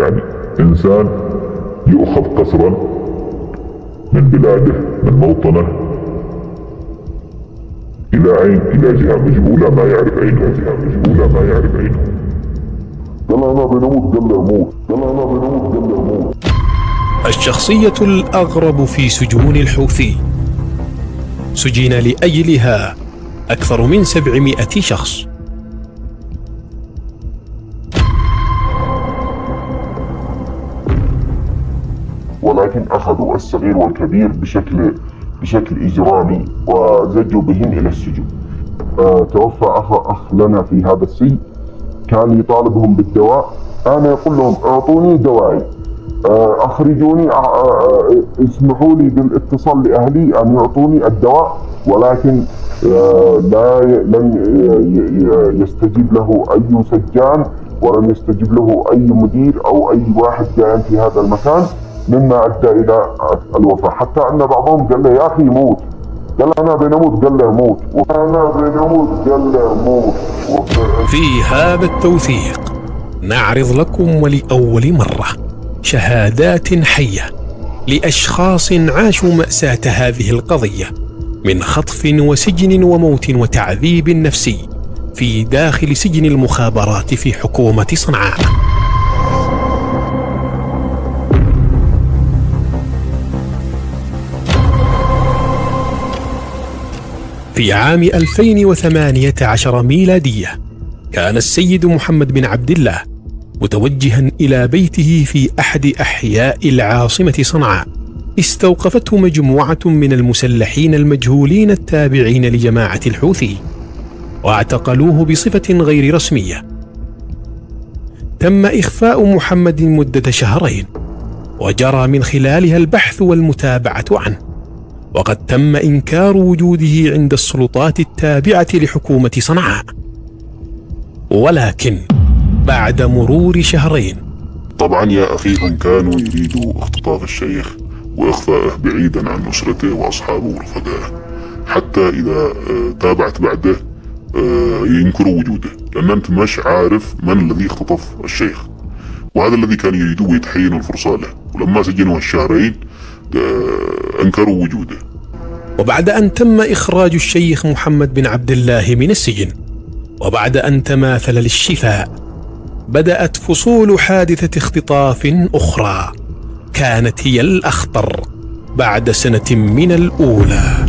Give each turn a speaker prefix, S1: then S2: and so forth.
S1: يعني إنسان يؤخذ قسرا من بلاده من موطنه إلى عين إلى جهة مجهولة ما يعرف أينها قال أنا بنموت قال له موت.
S2: الشخصية الأغرب في سجون الحوثي سجن لأجلها أكثر من 700 شخص.
S1: ولكن أخذوا الصغير والكبير بشكل إجرامي وزجوا بهم إلى السجن. توفى أخ لنا في هذا السجن كان يطالبهم بالدواء. أنا يقول لهم أعطوني دوائي، أخرجوني، اسمحوا لي بالاتصال لأهلي أن يعطوني الدواء، ولكن لم يستجيب له أي سجان ولم يستجيب له أي مدير أو أي واحد قائم في هذا المكان، مما أدى إلى الوفاة. حتى أن بعضهم قال له يا أخي موت، قال أنا بنموت، قال له موت،
S2: في هذا التوثيق نعرض لكم ولأول مرة شهادات حية لأشخاص عاشوا مأساة هذه القضية من خطف وسجن وموت وتعذيب نفسي في داخل سجن المخابرات في حكومة صنعاء. في عام 2018 ميلادية كان السيد محمد بن عبد الله متوجها إلى بيته في أحد أحياء العاصمة صنعاء. استوقفته مجموعة من المسلحين المجهولين التابعين لجماعة الحوثي واعتقلوه بصفة غير رسمية. تم إخفاء محمد مدة شهرين وجرى من خلالها البحث والمتابعة عنه، وقد تم إنكار وجوده عند السلطات التابعة لحكومة صنعاء. ولكن بعد مرور شهرين
S1: طبعا يا أخي هم كانوا يريدوا اختطاف الشيخ وإخفائه بعيدا عن أسرته وأصحابه ورفقائه، حتى إذا تابعت بعده ينكروا وجوده، لأن أنت مش عارف من الذي اختطف الشيخ، وهذا الذي كانوا يريدوه يتحينوا الفرصة له. ولما سجنوا الشهرين أنكروا وجوده.
S2: وبعد أن تم إخراج الشيخ محمد بن عبد الله من السجن وبعد أن تماثل للشفاء، بدأت فصول حادثة اختطاف أخرى كانت هي الأخطر بعد سنة من الأولى.